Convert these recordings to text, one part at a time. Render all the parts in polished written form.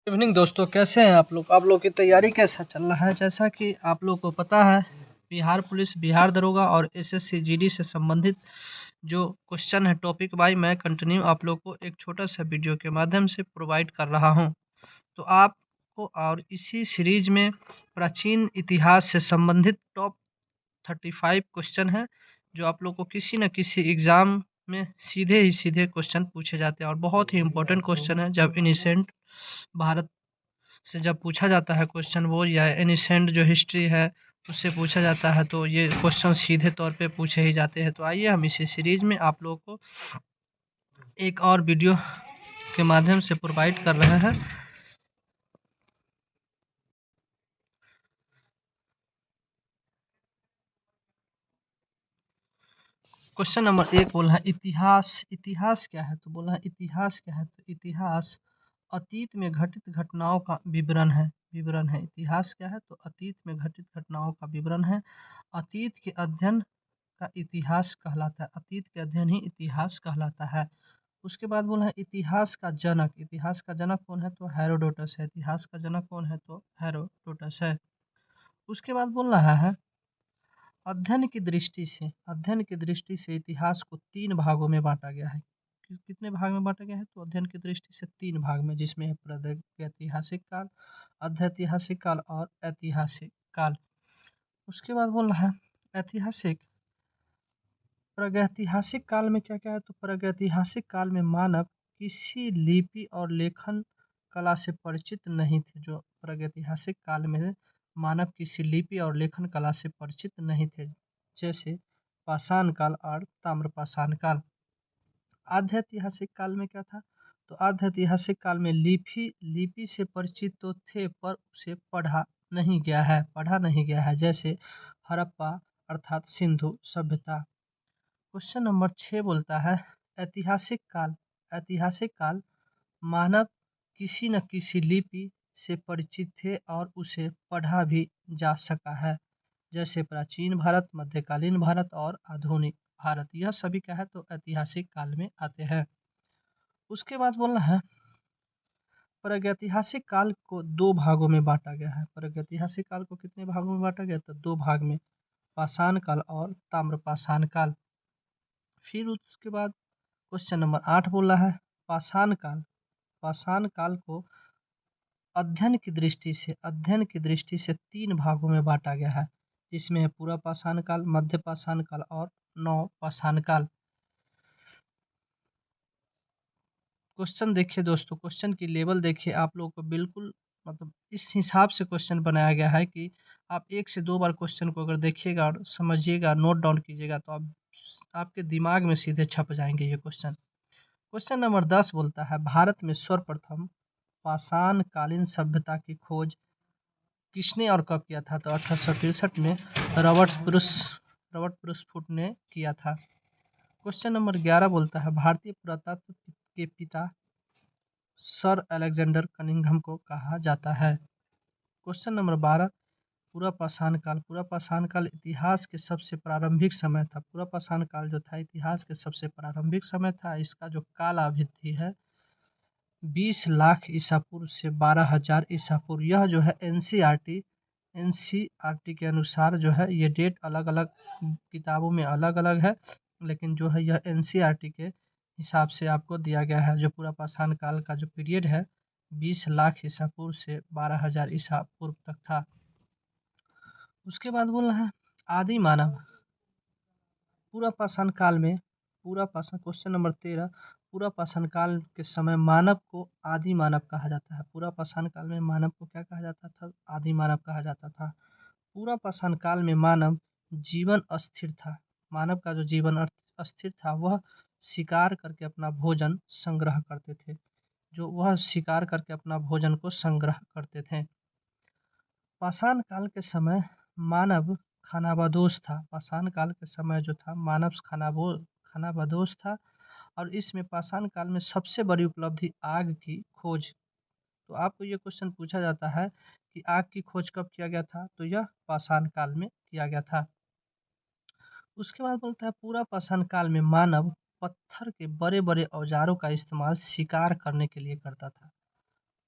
Evening दोस्तों, कैसे हैं आप लोग की तैयारी कैसा चल रहा है। जैसा कि आप लोग को पता है, बिहार पुलिस, बिहार दरोगा और एसएससी जीडी से संबंधित जो क्वेश्चन है टॉपिक वाइज मैं कंटिन्यू आप लोग को एक छोटा सा वीडियो के माध्यम से प्रोवाइड कर रहा हूं। तो आपको और इसी सीरीज में प्राचीन इतिहास से संबंधित टॉप 35 क्वेश्चन है जो आप लोग को किसी न किसी एग्जाम में सीधे ही सीधे क्वेश्चन पूछे जाते हैं और बहुत ही इंपॉर्टेंट क्वेश्चन है। जब इनिसेंट भारत से जब पूछा जाता है क्वेश्चन, वो या एनिसेंट जो हिस्ट्री है उससे पूछा जाता है, तो ये क्वेश्चन सीधे तौर पे पूछे ही जाते हैं। तो आइए हम इसी सीरीज में आप लोगों को एक और वीडियो के माध्यम से प्रोवाइड कर रहे हैं। क्वेश्चन नंबर 1 बोला है इतिहास। इतिहास क्या है? तो बोला है इतिहास क्या है? तो इतिहास अतीत में घटित घटनाओं का विवरण है। इतिहास क्या है? तो अतीत में घटित घटनाओं का विवरण है। अतीत के अध्ययन का इतिहास कहलाता है। अतीत के अध्ययन ही इतिहास कहलाता है। उसके बाद बोला है इतिहास का जनक। इतिहास का जनक कौन है? तो हेरोडोटस है। इतिहास का जनक कौन है? तो हेरोडोटस है। उसके बाद बोल रहा है अध्ययन की दृष्टि से इतिहास को 3 भागों में बांटा गया है। कितने भाग में बांटा गया है? तो अध्ययन की दृष्टि से 3 भाग में, जिसमें है प्रागैतिहासिक काल, अध्यैतिहासिक काल और ऐतिहासिक काल। उसके बाद बोल रहा है ऐतिहासिक प्रागैतिहासिक काल में क्या क्या है? तो प्रागैतिहासिक काल में मानव किसी लिपि और लेखन कला से परिचित नहीं थे। जो प्रागैतिहासिक काल में मानव किसी लिपि और लेखन कला से परिचित नहीं थे, जैसे पाषाण काल और ताम्रपाषाण काल। आध्यैतिहासिक काल में क्या था? तो आध्यैतिहासिक काल में लिपि से परिचित तो थे, पर उसे पढ़ा नहीं गया है, जैसे हड़प्पा अर्थात सिंधु सभ्यता। क्वेश्चन नंबर 6 बोलता है ऐतिहासिक काल। ऐतिहासिक काल मानव किसी न किसी लिपि से परिचित थे और उसे पढ़ा भी जा सका है, जैसे प्राचीन भारत, मध्यकालीन भारत और आधुनिक भारत। यह सभी क्या है? तो ऐतिहासिक काल में आते हैं। उसके बाद बोलना है प्रागैतिहासिक काल को 2 भागों में बांटा गया है। प्रागैतिहासिक काल को कितने भागों में बांटा गया? तो 2 भाग में, पाषाण काल और ताम्रपाषाण काल। फिर उसके बाद क्वेश्चन नंबर 8 बोला है पाषाण काल। पाषाण काल को अध्ययन की दृष्टि से 3 भागों में बांटा गया है, जिसमें है पूरा पाषाण काल, मध्य पाषाण काल और नव पाषाण काल। क्वेश्चन देखिए दोस्तों, क्वेश्चन की लेवल देखिए। आप लोगों को बिल्कुल मतलब इस हिसाब से क्वेश्चन बनाया गया है कि आप 1 से 2 बार क्वेश्चन को अगर देखिएगा और समझिएगा, नोट डाउन कीजिएगा, तो आप आपके दिमाग में सीधे छप जाएंगे ये क्वेश्चन। क्वेश्चन नंबर 10 बोलता है भारत में सर्वप्रथम पाषाण कालीन सभ्यता की खोज किसने और कब किया था? तो 1863 में रॉबर्ट ब्रूसफुट ने किया था। क्वेश्चन नंबर 11 बोलता है भारतीय पुरातत्व के पिता सर अलेक्जेंडर कनिंघम को कहा जाता है। क्वेश्चन नंबर 12 पूरा पाषाण काल। पूरा पाषाण काल इतिहास के सबसे प्रारंभिक समय था। पूरा पाषाण काल जो था इतिहास के सबसे प्रारंभिक समय था। इसका जो काल अवधि है 20 लाख ईसा पूर्व से 12,000 ईसा पूर्व। यह जो है एनसीईआरटी के अनुसार जो है ये डेट अलग अलग किताबों में अलग अलग है, लेकिन जो है यह एनसीईआरटी के हिसाब से आपको दिया गया है। जो पूरा पाषाण काल का जो पीरियड है 20 लाख ईसा पूर्व से 12,000 ईसा पूर्व तक था। उसके बाद बोल रहा है आदि मानव। पूरा पाषाण काल में क्वेश्चन नंबर 13 पूरा पाषाण काल के समय मानव को आदि मानव कहा जाता है। पूरा पाषाण काल में मानव को क्या कहा जाता था? आदि मानव कहा जाता था। पूरा पाषाण काल में मानव जीवन अस्थिर था। मानव का जो जीवन अस्थिर था, वह शिकार करके अपना भोजन संग्रह करते थे। पाषाण काल के समय मानव खानाबदोश था। पाषाण काल के समय जो था मानव खानाबदोश था। और इसमें पाषाण काल में सबसे बड़ी उपलब्धि आग की खोज। तो आपको ये क्वेश्चन पूछा जाता है कि आग की खोज कब किया गया था? तो यह पाषाण काल में किया गया था। उसके बाद बोलता है पूरा पाषाण काल में मानव पत्थर के बड़े बड़े औजारों का इस्तेमाल शिकार करने के लिए करता था।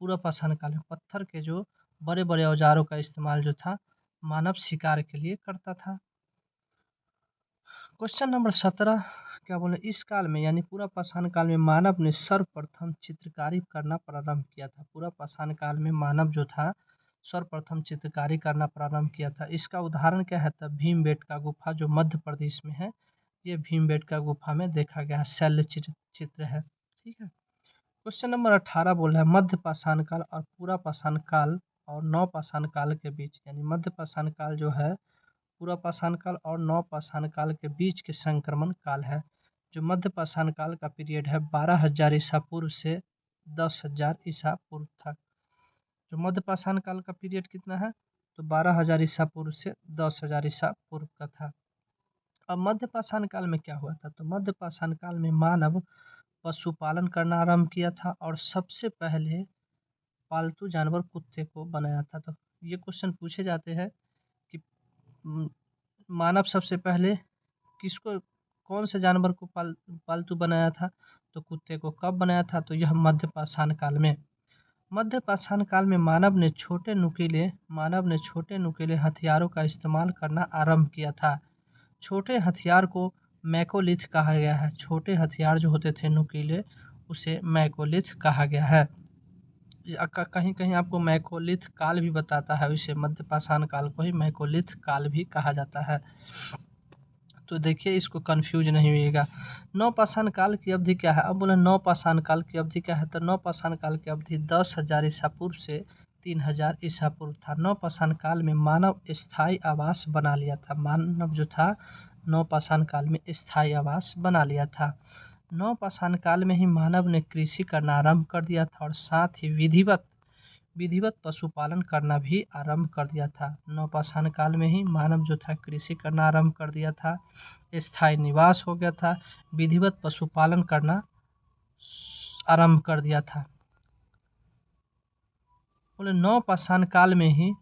पूरा पाषाण काल में पत्थर के जो बड़े बड़े औजारों का इस्तेमाल जो था मानव शिकार के लिए करता था। क्वेश्चन नंबर 17 क्या बोले, इस काल में यानी पूरा पाषाण काल में मानव ने सर्वप्रथम चित्रकारी करना प्रारंभ किया था। पूरा पाषाण काल में मानव जो था सर्वप्रथम चित्रकारी करना प्रारंभ किया था। इसका उदाहरण क्या है, तब भीमबेटका गुफा जो मध्य प्रदेश में है, ये भीमबेटका गुफा में देखा गया शैल चित्र है। ठीक है। क्वेश्चन नंबर 18 बोल रहा है मध्य पाषाण काल और पूरा पाषाण काल और नव पाषाण काल के बीच, यानी मध्य पाषाण काल जो है पूरा पाषाण काल और नव पाषाण काल के बीच के संक्रमण काल है। जो मध्य पाषाण काल का पीरियड है 12,000 ईसा पूर्व से 10,000 ईसा पूर्व था। जो मध्य पाषाण काल का पीरियड कितना है, तो 12,000 ईसा पूर्व से 10,000 ईसा पूर्व का था। अब मध्य पाषाण काल में क्या हुआ था, तो मध्य पाषाण काल में मानव पशुपालन करना आरंभ किया था और सबसे पहले पालतू जानवर कुत्ते को बनाया था। तो ये क्वेश्चन पूछे जाते हैं कि मानव सबसे पहले किसको, कौन से जानवर को पालतू बनाया था, तो कुत्ते को कब बनाया था, तो यह मध्य पाषाण काल में। मध्य पाषाण काल में मानव ने छोटे नुकीले हथियारों का इस्तेमाल करना आरंभ किया था। छोटे हथियार को मैकोलिथ कहा गया है। छोटे हथियार जो होते थे नुकीले, उसे मैकोलिथ कहा गया है। कहीं कहीं आपको मैकोलिथ काल भी बताता है, इसे मध्य पाषाण काल को ही मैकोलिथ काल भी कहा जाता है। तो देखिए इसको कंफ्यूज नहीं होइएगा। नव पाषाण काल की अवधि क्या है, अब बोले नव पाषाण काल की अवधि क्या है, तो नव पाषाण काल की अवधि 10,000 ईसा पूर्व से 3,000 ईसा पूर्व था। नव पाषाण काल में मानव स्थायी आवास बना लिया था। मानव जो था नव पाषाण काल में स्थायी आवास बना लिया था। नव पाषाण काल में ही मानव ने कृषि करना आरंभ कर दिया था और साथ ही विधिवत पशुपालन करना भी आरंभ कर दिया था। नवपाषाण काल में ही मानव जो था कृषि करना आरंभ कर दिया था, स्थायी निवास हो गया था, विधिवत पशुपालन करना आरंभ कर दिया था। बोले नवपाषाण काल में ही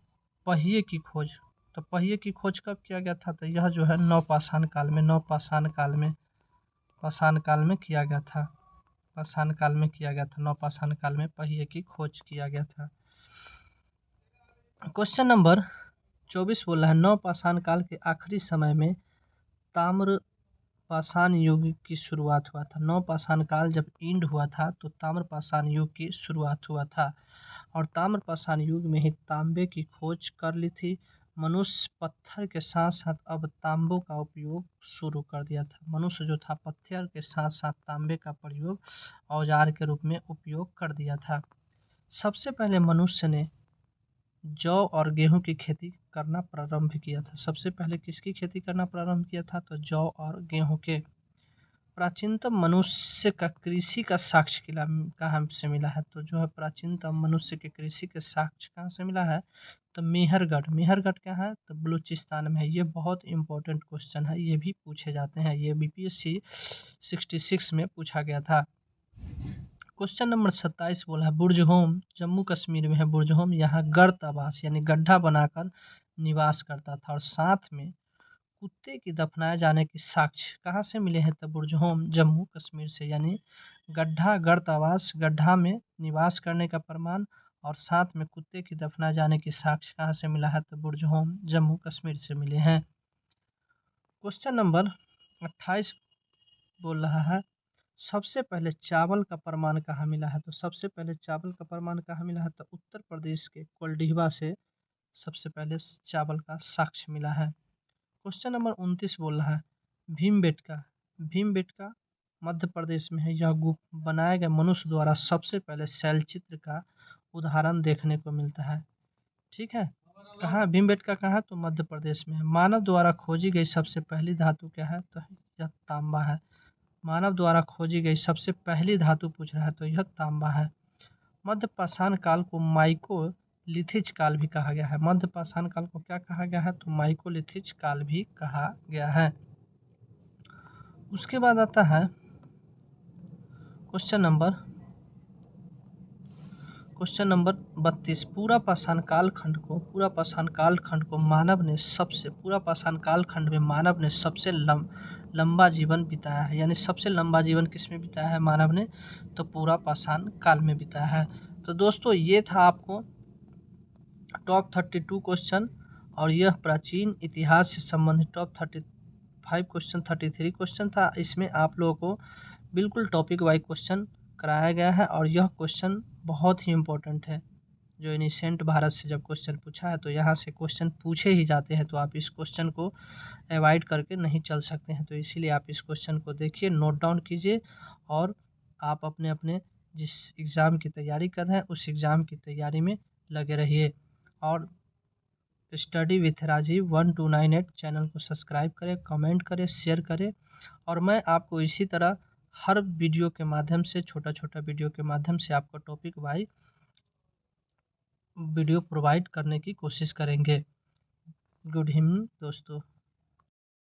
पहिए की खोज, तो पहिए की खोज कब किया गया था, तो यह जो है नवपाषाण काल में किया गया था। नवपाषाण काल में पहिए की खोज किया गया था। क्वेश्चन नंबर 24 बोल रहा है नवपाषाण काल के आखिरी समय में ताम्र पाषाण युग की शुरुआत हुआ था। नवपाषाण काल जब एंड हुआ था तो ताम्र पाषाण युग की शुरुआत हुआ था और ताम्र पाषाण युग में ही तांबे की खोज कर ली थी। मनुष्य पत्थर के साथ साथ अब तांबों का उपयोग शुरू कर दिया था। मनुष्य जो था पत्थर के साथ साथ तांबे का प्रयोग औजार के रूप में उपयोग कर दिया था। सबसे पहले मनुष्य ने जौ और गेहूं की खेती करना प्रारंभ किया था। सबसे पहले किसकी खेती करना प्रारंभ किया था, तो जौ और गेहूं के। प्राचीनतम मनुष्य का कृषि का साक्ष्य कहाँ से मिला है, तो जो है प्राचीनतम मनुष्य के कृषि के साक्ष्य कहाँ से मिला है, तो मेहरगढ़ क्या है, तो बलूचिस्तान में है। ये बहुत इंपॉर्टेंट क्वेश्चन है, ये भी पूछे जाते हैं, ये BPSC 66 में पूछा गया था। क्वेश्चन नंबर 27 बोला है बुर्जहोम जम्मू कश्मीर में है। बुर्जहोम यहाँ गर्त आवास यानी गड्ढा बनाकर निवास करता था और साथ में कुत्ते की दफनाए जाने की साक्ष्य कहाँ से मिले हैं, तो बुर्जहोम जम्मू कश्मीर से। यानी गर्त आवास गड्ढा में निवास करने का प्रमाण और साथ में कुत्ते की दफनाए जाने की साक्ष्य कहाँ से मिला है, तो बुर्जहोम जम्मू कश्मीर से मिले हैं। क्वेश्चन नंबर 28 बोल रहा है सबसे पहले चावल का प्रमाण कहाँ मिला है, तो सबसे पहले चावल का प्रमाण कहाँ मिला है, तो उत्तर प्रदेश के कोल्डिहवा से सबसे पहले चावल का साक्ष्य मिला है। क्वेश्चन नंबर 29 बोल रहा है भीमबेटका मध्य प्रदेश में है। यह गुफा बनाए गए मनुष्य द्वारा सबसे पहले शैलचित्र का उदाहरण देखने को मिलता है। ठीक है, कहाँ भीमबेटका कहाँ, तो मध्य प्रदेश में है। मानव द्वारा खोजी गई सबसे पहली धातु क्या है, तो यह तांबा है। मानव द्वारा खोजी गई सबसे पहली धातु पूछ रहा है, तो यह तांबा है। मध्य पाषाण काल को माइकोलिथिक काल भी कहा गया है। मध्य पाषाण काल को क्या कहा गया है, तो माइकोलिथिक काल भी कहा गया है। उसके बाद आता है क्वेश्चन नंबर 32 पूरा पाषाण कालखंड को मानव ने सबसे लंबा जीवन बिताया है। यानी सबसे लंबा जीवन किसमें बिताया है मानव ने, तो पूरा पाषाण काल में बिताया है। तो दोस्तों ये था आपको टॉप 32 क्वेश्चन, और यह प्राचीन इतिहास से संबंधित टॉप 35 क्वेश्चन 33 क्वेश्चन था। इसमें आप लोगों को बिल्कुल टॉपिक वाइज क्वेश्चन कराया गया है, और यह क्वेश्चन बहुत ही इम्पोर्टेंट है। जो इनिसेंट भारत से जब क्वेश्चन पूछा है तो यहाँ से क्वेश्चन पूछे ही जाते हैं, तो आप इस क्वेश्चन को अवॉइड करके नहीं चल सकते हैं। तो इसीलिए आप इस क्वेश्चन को देखिए, नोट डाउन कीजिए, और आप अपने अपने जिस एग्ज़ाम की तैयारी कर रहे हैं उस एग्ज़ाम की तैयारी में लगे रहिए। और स्टडी विथ राजीव 1298 चैनल को सब्सक्राइब करें, कमेंट करें, शेयर करें, और मैं आपको इसी तरह हर वीडियो के माध्यम से, छोटा छोटा वीडियो के माध्यम से आपको टॉपिक वाइज वीडियो प्रोवाइड करने की कोशिश करेंगे। गुड इवनिंग दोस्तों।